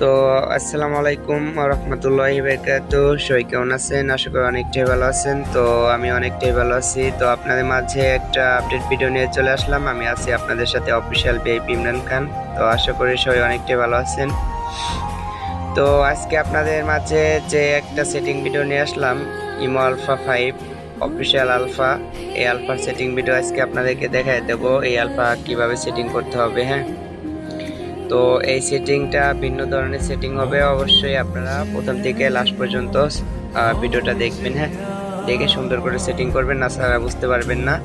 তো আসসালামু আলাইকুম রহমতুল্লাহি বারাকাতুহু। সবাই কেমন আছেন? আশা করি অনেকটাই ভালো আছেন। তো আমি অনেকটাই ভালো আছি। তো আপনাদের মাঝে একটা আপডেট ভিডিও নিয়ে চলে আসলাম। আমি আছি আপনাদের সাথে অফিসিয়াল ভিআইপি ইমরান খান। তো আশা করি সবাই অনেকটাই ভালো আছেন। তো আজকে আপনাদের মাঝে যে একটা সেটিং ভিডিও নিয়ে আসলাম, ইমো আলফা 5 অফিসিয়াল আলফা। এই আলফার সেটিং ভিডিও আজকে আপনাদেরকে দেখাই দেবো এই আলফা কিভাবে সেটিং করতে হবে। হ্যাঁ, তো এই সেটিংটা ভিন্ন ধরনের সেটিং হবে। অবশ্যই আপনারা প্রথম থেকে লাস্ট পর্যন্ত ভিডিওটা দেখবেন। হ্যাঁ, দেখে সুন্দর করে সেটিং করবেন, না ছাড়া বুঝতে পারবেন না।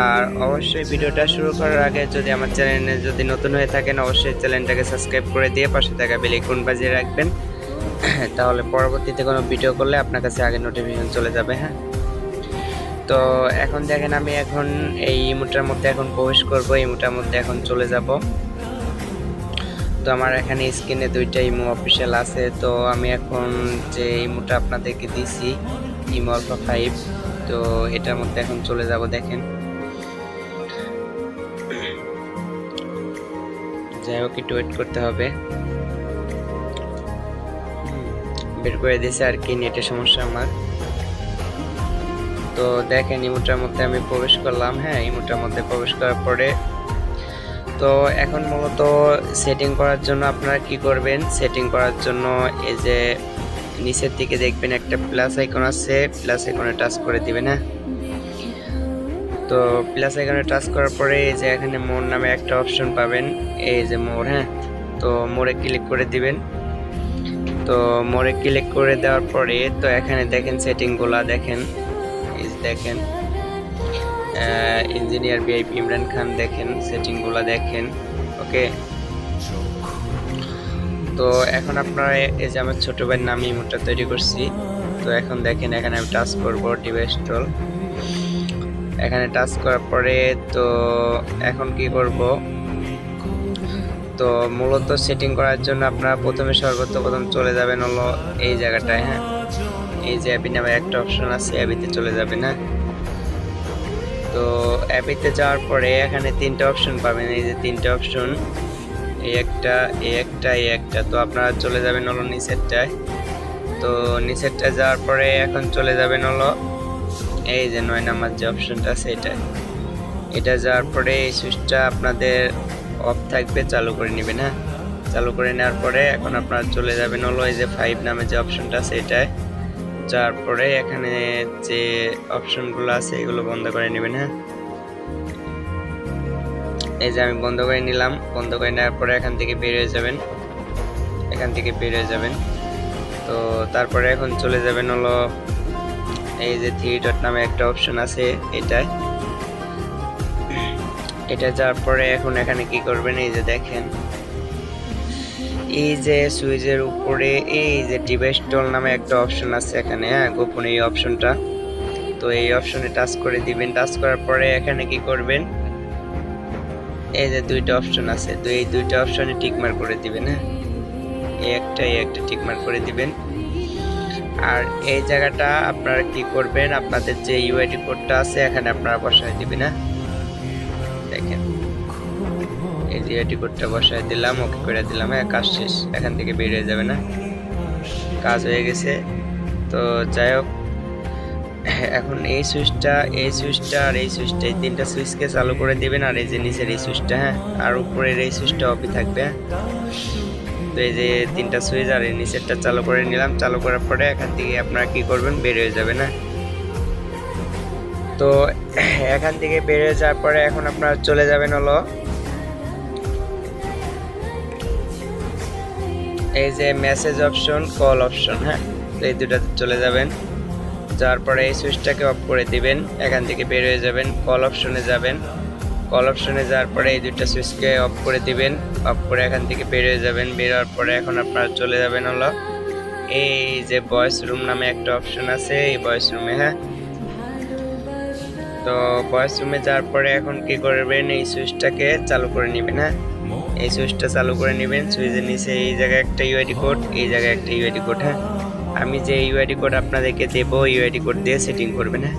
আর অবশ্যই ভিডিওটা শুরু করার আগে যদি আমার চ্যানেলে যদি নতুন হয়ে থাকেন, অবশ্যই চ্যানেলটাকে সাবস্ক্রাইব করে দিয়ে পাশে থাকা বেল আইকন বাজিয়ে রাখবেন। তাহলে পরবর্তীতে কোনো ভিডিও করলে আপনার কাছে আগে নোটিফিকেশন চলে যাবে। হ্যাঁ, তো এখন দেখেন আমি এখন এই ইমোটার মধ্যে এখন প্রবেশ করব, ইমোটার মধ্যে এখন চলে যাব। তো আমার এখানে স্ক্রিনে দুইটা ইমো অফিসিয়াল আছে। তো আমি এখন যে ইমোটা আপনাদেরকে দিছি, ইমো আলফা 5, তো এটার মধ্যে এখন চলে যাব। দেখেন, যাই হোক একটু ওয়েট করতে হবে। বের করে দিয়েছে আর কি, নেটের সমস্যা আমার। তো দেখেন ইমোটার মধ্যে আমি প্রবেশ করলাম। হ্যাঁ, ইমোটার মধ্যে প্রবেশ করার পরে তো এখন মূলত সেটিং করার জন্য আপনারা কি করবেন, সেটিং করার জন্য এই যে নিচের দিকে দেখবেন একটা প্লাস আইকন আছে, প্লাস আইকনে টাচ করে দিবেন। হ্যাঁ, তো প্লাস আইকনে টাচ করার পরে এই যে এখানে মোর নামে একটা অপশন পাবেন, এই যে মোর। হ্যাঁ, তো মোরে ক্লিক করে দিবেন। তো মোরে ক্লিক করে দেওয়ার পরে তো এখানে দেখেন সেটিংগুলা দেখেন, এই যে দেখেন ইঞ্জিনিয়ার ভিআইপি ইমরান খান, দেখেন সেটিংগুলা দেখেন। ওকে, তো এখন আপনারা এই যে আমার ছোট ভাইয়ের নামে ইমোটা তৈরি করছি। তো এখন দেখেন এখানে আমি টাচ করব ডিভাইস টুল, এখানে টাচ করার পরে তো এখন কি করব, তো মূলত সেটিং করার জন্য আপনারা প্রথমে সর্বপ্রথম চলে যাবেন হলো এই জায়গাটায়। হ্যাঁ, এই যে অ্যাপি নামে একটা অপশন আছে, অ্যাপিতে চলে যাবেন। হ্যাঁ, তো অ্যাপিতে যাওয়ার পরে এখানে তিনটা অপশন পাবেন, এই যে তিনটা অপশন, এই একটা, এই একটা, এই একটা। তো আপনারা চলে যাবেন হলো নিচেরটায়। তো নিচেরটায় যাওয়ার পরে এখন চলে যাবেন হলো এই যে 9 নাম্বার যে অপশনটা আছে এটা যাওয়ার পরে এই সুইচটা আপনাদের অফ থাকবে, চালু করে নেবেন। হ্যাঁ, চালু করে নেওয়ার পরে এখন আপনারা চলে যাবেন হলো এই যে 5 নামে যে অপশনটা আছে এটায় যাওয়ার পরে এখানে যে অপশনগুলো আছে এগুলো বন্ধ করে নেবেন। হ্যাঁ, এই যে আমি বন্ধ করে নিলাম। বন্ধ করে নেওয়ার পরে এখান থেকে বের হয়ে যাবেন, এখান থেকে বের হয়ে যাবেন। তো তারপরে এখন চলে যাবেন হলো এই যে 3 ডট নামে একটা অপশন আছে এটা যাওয়ার পরে এখন এখানে কি করবেন, এই যে দেখেন এই যে সুইচের উপরে এই যে ডিভাইস টুল নামে একটা অপশন আছে এখানে। হ্যাঁ, গোপন এই অপশনটা, তো এই অপশনে টাচ করে দিবেন। টাচ করার পরে এখানে কি করবেন, এই যে দুইটা অপশন আছে, তো এই দুইটা অপশনে টিক মার্ক করে দিবেন। হ্যাঁ, এই একটা টিক মার্ক করে দিবেন। আর এই জায়গাটা আপনারা কি করবেন, আপনাদের যে ইউআইডি কোডটা আছে এখানে আপনারা বসায় দিবেন। হ্যাঁ, দেখেন এই যে ইউআইডি কোডটা বসায় দিলাম, ওকে করে দিলাম। হ্যাঁ, কাজ শেষ, এখান থেকে বেরিয়ে যাবে না, কাজ হয়ে গেছে। তো যাই হোক, এখন এই সুইচটা আর এই সুইচটা, এই তিনটা সুইচকে চালু করে দিবেন। আর এই যে নিচের এই সুইচটা, হ্যাঁ, আর উপরের এই সুইচটা অফই থাকবে। তো এই যে তিনটা সুইচ আর এই নিচেরটা চালু করে নিলাম। চালু করার পরে এখান থেকে আপনারা কি করবেন, বের হয়ে যাবে না। তো এখান থেকে বের হয়ে যাওয়ার পরে এখন আপনারা চলে যাবেন হলো এই যে মেসেজ অপশন, কল অপশন। হ্যাঁ, তো এই দুটাতে চলে যাবেন। যাওয়ার পরে এই সুইচটাকে অফ করে দিবেন, এখান থেকে বের হয়ে যাবেন, কল অপশনে যাবেন। কল অপশনে যাওয়ার পরে এই দুইটা সুইচকে অফ করে দিবেন, অফ করে এখান থেকে বের হয়ে যাবেন। বের হওয়ার পরে এখন আপনারা চলে যাবেন হলো এই যে ভয়েস রুম নামে একটা অপশন আছে, এই ভয়েস রুমে। হ্যাঁ, তো ভয়েস রুমে যাওয়ার পরে এখন কি করবেন, এই সুইচটাকে চালু করে নেবেন। হ্যাঁ, এই সুইচটা চালু করে নেবেন। সুইচের নিচে এই জায়গায় একটা ইউআইডি কোড, এই জায়গায় একটা ইউআইডি কোড। হ্যাঁ, আমি যে ইউআইডি কোড আপনাদেরকে দেবো, ইউআইডি কোড দিয়ে সেটিং করবেন। হ্যাঁ,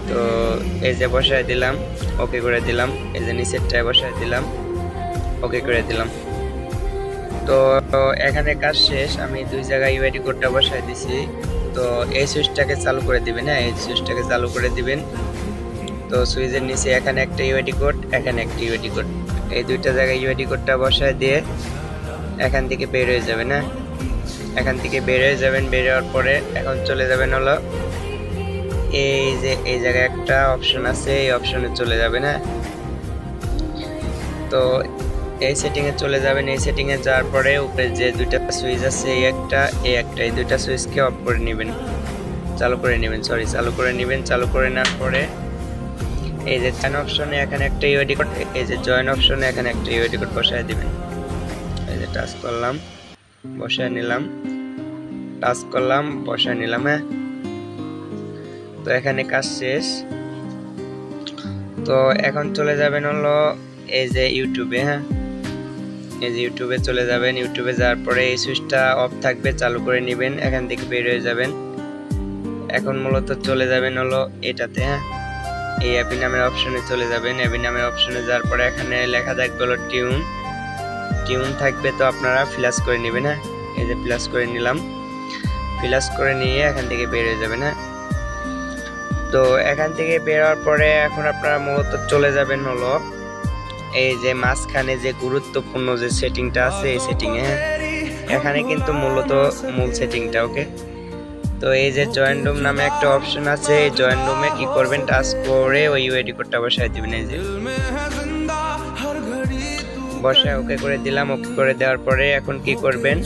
তো এই যে বসায় দিলাম, ওকে করে দিলাম। এই যে নিচেরটায় বসায় দিলাম, ওকে করে দিলাম। তো এখানে কাজ শেষ, আমি 2 জায়গায় ইউআইডি কোডটা বসাই দিছি। তো এই সুইচটাকে চালু করে দিবেন, হ্যাঁ এই সুইচটাকে চালু করে দিবেন। তো সুইচের নিচে এখানে একটা ইউআইডি কোড, এখানে একটা ইউআইডি কোড, এই দুইটা জায়গায় ইউআইডি কোডটা বসায় দিয়ে এখান থেকে বের হয়ে যাবেন। হ্যাঁ এখান থেকে বের হয়ে যাবেন, বের হওয়ার পরে এখন চলে যাবেন হলো এই যে এই জায়গায় একটা অপশন আছে, এই অপশনে চলে যাবেন। হ্যাঁ তো এই সেটিংয়ে চলে যাবেন, এই সেটিংয়ে যাওয়ার পরে উপরে যে দুইটা সুইচ আছে এই একটা এই দুইটা সুইচকে অফ করে নেবেন, চালু করে নেবেন, চালু করে নেবেন। চালু করে নেওয়ার পরে এই যে জয়েন অপশনে এখানে একটা ইউআইডি কোড, এই যে জয়েন অপশনে এখানে একটা ইউআইডি কোড বসায় দিবেন। এই যে টাচ করলাম, বসায় নিলাম, টাচ করলাম, বসায় নিলাম। হ্যাঁ তো এখানে কাজ শেষ। তো এখন চলে যাবেন হলো এই যে ইউটিউবে। হ্যাঁ এই যে ইউটিউবে চলে যাবেন, ইউটিউবে যাওয়ার পরে এই সুইচটা অফ থাকবে, চালু করে নেবেন, এখান থেকে বের হয়ে যাবেন। এখন মূলত চলে যাবেন হলো এটাতে। হ্যাঁ এই অ্যাপি নামের অপশনে চলে যাবেন, অ্যাপি নামের অপশনে যাওয়ার পরে এখানে লেখা থাকবে হলো টিউন থাকবে, তো আপনারা ফ্ল্যাশ করে নেবেন। হ্যাঁ এই যে ফ্ল্যাশ করে নিলাম, ফ্ল্যাশ করে নিয়ে এখান থেকে বের হয়ে যাবেন। হ্যাঁ তো এখান থেকে বের হওয়ার পরে এখন আপনারা মূলত চলে যাবেন হলো এই যে মাঝখানে যে গুরুত্বপূর্ণ যে সেটিংটা আছে এই সেটিংয়ে। এখানে কিন্তু মূলত মূল সেটিংটা। ওকে তো এই যে জয়েন রুম নামে একটা অপশন আছে, এই জয়েন রুমে কি করবেন, টাচ করে ওই ইউআইডি কোডটা বসায় দিবেন। এই যে বসায় ওকে করে দিলাম, ওকে করে দেওয়ার পরে এখন কি করবেন,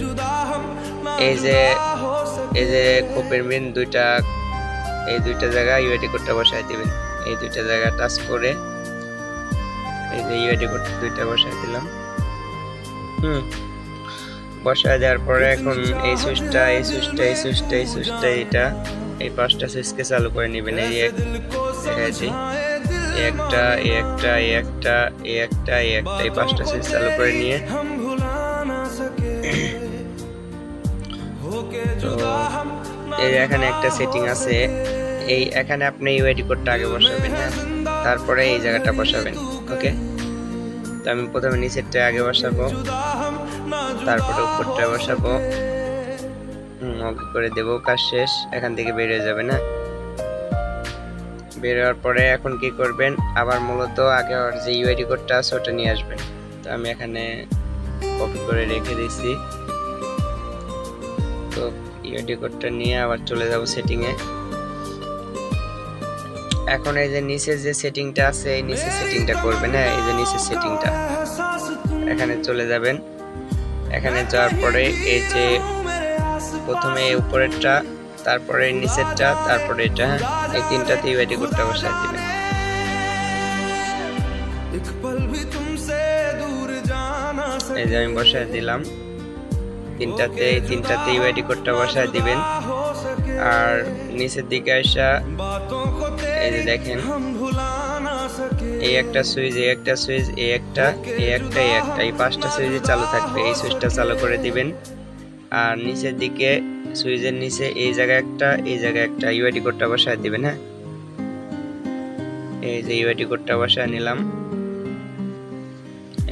এই যে কোপের মিন দুইটা, এই দুইটা জায়গায় ইউআইডি কোডটা বসায় দিবেন। এই দুইটা জায়গা টাচ করে এই যে ইউআইডি কোড দুইটা বসায় দিলাম। বসায় দেওয়ার পরে এখন এই সুইচটা এটা এই পাঁচটা সুইচকে চালু করে নেবেন। এই একটা এই পাঁচটা সুইচ চালু করে নিয়ে তো এই এখানে একটা সেটিং আছে, এই এখানে আপনি ইউআইডি কোডটা আগে বসাবেন। হ্যাঁ তারপরে এই জায়গাটা বসাবেন। ওকে তো আমি প্রথমে নিচেরটা আগে বসাবো, তারপরে উপরটা বসাবো। ওকে করে দেবো, কাজ শেষ। এখান থেকে বের হয়ে যাবে না, বের হওয়ার পরে এখন কি করবেন, আবার মূলত আগে আর যে ইউআইডি কোডটা আছে ওটা নিয়ে আসবেন। তো আমি এখানে কপি করে রেখে দিয়েছি। তো ইউআইডি কোডটা নিয়ে আবার চলে যাব সেটিংয়ে। এখন এই যে নিচে যে সেটিংটা আছে এই নিচে সেটিংটা করবেন। হ্যাঁ এই যে নিচে সেটিংটা এখানে চলে যাবেন, এখানে যাওয়ার পরে এই যে প্রথমে উপরেরটা, তারপরে নিচেরটা, তারপরে এটা। হ্যাঁ এই তিনটাতে ইউআইডি কোডটা বসায় দিবেন। এই যে আমি বসায় দিলাম তিনটাতে, এই তিনটাতে ইউআইডি কোডটা বসায় দিবেন। আর নিচের দিকে আসা এই যে দেখেন এই একটা সুইচ, এই পাঁচটা সুইচে চালু থাকবে, এই সুইচটা চালু করে দিবেন। আর নিচের দিকে সুইচের নিচে এই জায়গায় একটা ইউআইডি কোডটা বসায় দিবেন। হ্যাঁ এই যে ইউআইডি কোডটা বসায় নিলাম,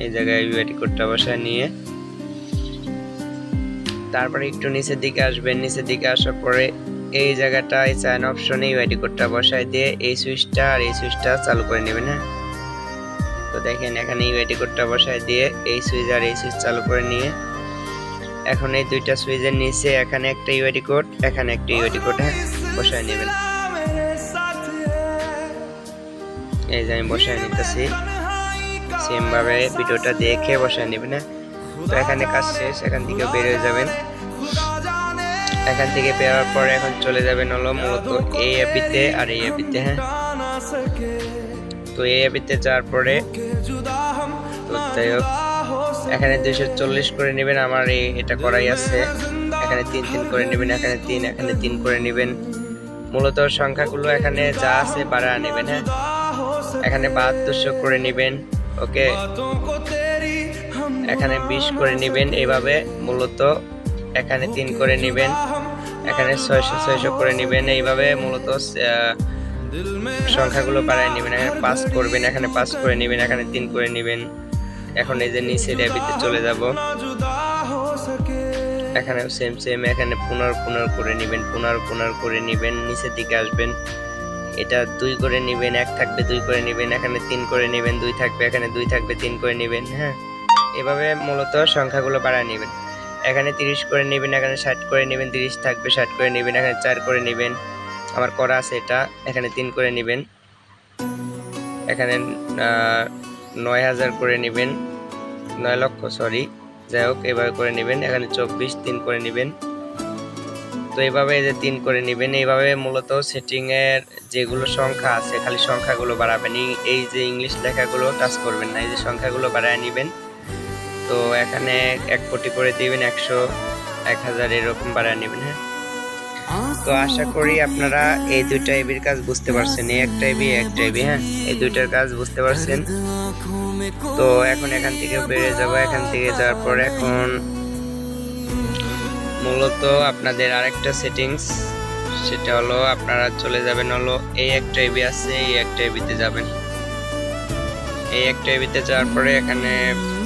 এই জায়গায় ইউআইডি কোডটা বসায় নিয়ে তারপরে একটু নিচের দিকে আসবেন। নিচের দিকে আসার পরে এই জায়গাটা এই সাইন অপশনে ইউআইডি কোডটা বসায় দিয়ে এই সুইচটা আর এই সুইচটা চালু করে নেবেন। হ্যাঁ তো দেখেন এখানে ইউআইডি কোডটা বসায় দিয়ে এই সুইচ আর এই সুইচ চালু করে নিয়ে এখন এই দুইটা সুইচের নিচে এখানে একটা ইউআইডি কোড, এখানে একটা ইউআইডি কোড বসায় নেবেন। এই যে আমি বসায় নিতেছি, সেম ভাবে ভিডিওটা দেখে বসায় নেবেন। তো এখানে কাজ শেষ, এখান থেকে বের হয়ে যাবেন। এখান থেকে বের হওয়ার পরে এখন চলে যাবেন হলো মূলত এই অ্যাপিতে আর এই অ্যাপিতে। হ্যাঁ তো এই অ্যাপিতে যাওয়ার পরে তো যাই হোক এখানে 240 করে নেবেন, আমার এটা করাই আছে। এখানে 3 করে নেবেন, এখানে 3 করে নেবেন। মূলত সংখ্যাগুলো এখানে যা আছে বাড়ায় নেবেন। হ্যাঁ এখানে 7200 করে নেবেন। ওকে এখানে 20 করে নেবেন। এইভাবে মূলত এখানে 3 করে নেবেন, এখানে 600 করে নেবেন। এইভাবে মূলত সংখ্যাগুলো বাড়ায় নেবেন। এখানে 5 করবেন, এখানে 5 করে নেবেন, এখানে 3 করে নেবেন। এখন এই যে নিচের অ্যাপিতে চলে যাব, এখানেও সেম সেম, এখানে 15 করে নেবেন, 15 করে নেবেন, নিচের দিকে আসবেন, এটা 2 করে নেবেন, 1 থাকবে 2 করে নেবেন, এখানে 3 করে নেবেন, 2 থাকবে, এখানে 2 থাকবে 3 করে নেবেন। হ্যাঁ, এভাবে মূলত সংখ্যাগুলো বাড়ায় নেবেন। এখানে 30 করে নেবেন, এখানে 60 করে নেবেন, 30 থাকবে 60 করে নেবেন, এখানে 4 করে নেবেন, আমার করা আছে এটা, এখানে 3 করে নেবেন, এখানে 9000 করে নেবেন, 9 লক্ষ সরি, যাই হোক এভাবে করে নেবেন, এখানে 24 3 করে নেবেন। তো এইভাবে এই যে 3 করে নেবেন। এইভাবে মূলত সেটিং এর যেগুলো সংখ্যা আছে খালি সংখ্যাগুলো বাড়াবেন, এই যে ইংলিশ লেখাগুলো টাচ করবেন না, এই যে সংখ্যাগুলো বাড়ায় নেবেন। তো এখানে 1 কোটি করে দিবেন, 100 1000 এরকম বাড়ায় নেবেন। হ্যাঁ, তো আশা করি আপনারা এই দুইটা এবির কাজ বুঝতে পারছেন, এই একটা এবি একটা এবি। হ্যাঁ, এই দুইটার কাজ বুঝতে পারছেন। তো এখন এখান থেকে বেরিয়ে যাব, এখান থেকে যাওয়ার পর এখন মূলত আপনাদের আরেকটা সেটিংস, সেটা হলো আপনারা চলে যাবেন হলো এই একটা এবি আছে, এই একটা এবিতে যাবেন, এই একটা এবিতে যাওয়ার পরে এখানে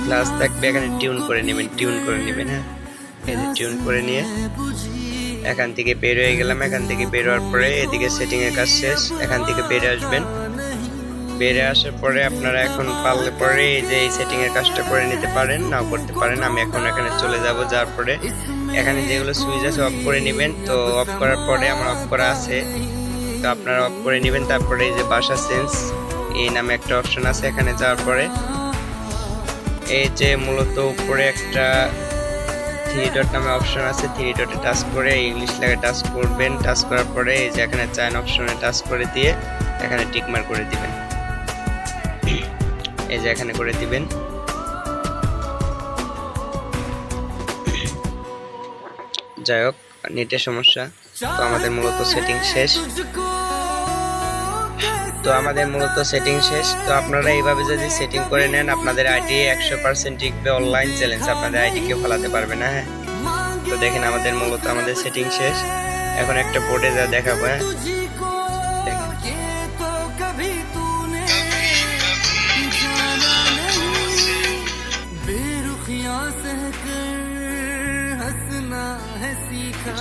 প্লাস থাকবে, এখানে টিউন করে নেবেন, টিউন করে নেবেন। হ্যাঁ, এই যে টিউন করে নিয়ে এখান থেকে বের হয়ে গেলাম। এখান থেকে বের হওয়ার পরে এদিকে সেটিং এর কাজ শেষ, এখান থেকে বের আসবেন। বেরে আসার পরে আপনারা এখন পারলে পরে এই যে এই সেটিং এর কাজটা করে নিতে পারেন, নাও করতে পারেন। আমি এখন এখানে চলে যাব, যাওয়ার পরে এখানে যেগুলো সুইচ আছে অফ করে নেবেন। তো অফ করার পরে আমার অফ করা আছে, তো আপনারা অফ করে নেবেন। তারপরে এই যে ভাষা চেঞ্জ এই নামে একটা অপশন আছে, এখানে যাওয়ার পরে এই যে মূলত উপরে একটা 3 ডট নামে অপশন আছে, 3 ডটে টাচ করে ইংলিশ লেখা টাচ করবেন। টাচ করার পরে এই যে এখানে চাইন অপশনে টাচ করে দিয়ে এখানে টিক মার্ক করে দিবেন, এই যে এখানে করে দিবেন। যাই হোক, নেটের সমস্যা। তো আমাদের মূলত সেটিং শেষ, তো আপনারা এইভাবে যদি সেটিং করে নেন আপনাদের আইডি 100% টিকবে। অনলাইন চ্যালেঞ্জ, আপনাদের আইডি কেউ ফেলাতে পারবে না। হ্যাঁ, তো দেখেন আমাদের মূলত আমাদের সেটিং শেষ। এখন একটা বোর্ডে যা দেখাবো। হ্যাঁ,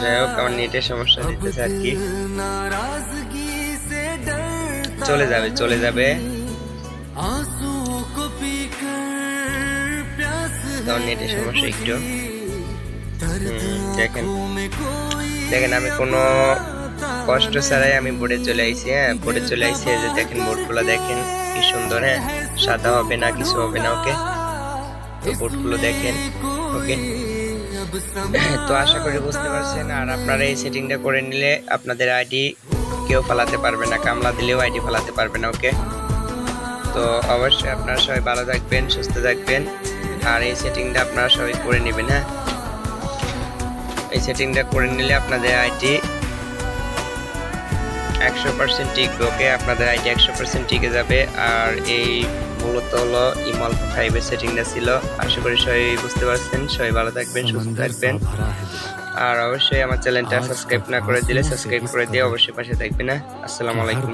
যাই হোক, আমার নেটের সমস্যা দিতেছে আর কি, চলে যাবে। নেটের সমস্যা একটু দেখেন আমি কোনো কষ্ট ছাড়াই আমি বোর্ডে চলে আইছি। হ্যাঁ, বোর্ডে চলে আইছি, যে দেখেন বোর্ডগুলো দেখেন কি সুন্দর। হ্যাঁ, সাদা হবে না, কিছু হবে না। ওকে, তো বোর্ডগুলো দেখেন। ওকে, তো আশা করি বুঝতে পারছেন। আর আপনারা এই সেটিংটা করে নিলে আপনাদের আইডি কেউ ফালাতে পারবে না, কামলা দিলেও আইডি ফালাতে পারবে না। ওকে, তো অবশ্যই আপনারা সবাই ভালো থাকবেন, সুস্থ থাকবেন। আর এই সেটিংটা আপনারা সবাই করে নেবেন। হ্যাঁ, এই সেটিংটা করে নিলে আপনাদের আইডি 100% টিকবে। ওকে, আপনাদের আইডি 100% টিকে যাবে। আর এই মূলত হলো ইমল 5 এর সেটিংটা ছিল। আশা করি সবাই বুঝতে পারছেন। সবাই ভালো থাকবেন, সুস্থ থাকবেন। আর অবশ্যই আমার চ্যানেলটা সাবস্ক্রাইব না করে দিলে সাবস্ক্রাইব করে দিয়ে অবশ্যই পাশে থাকবেন। আসসালামু আলাইকুম।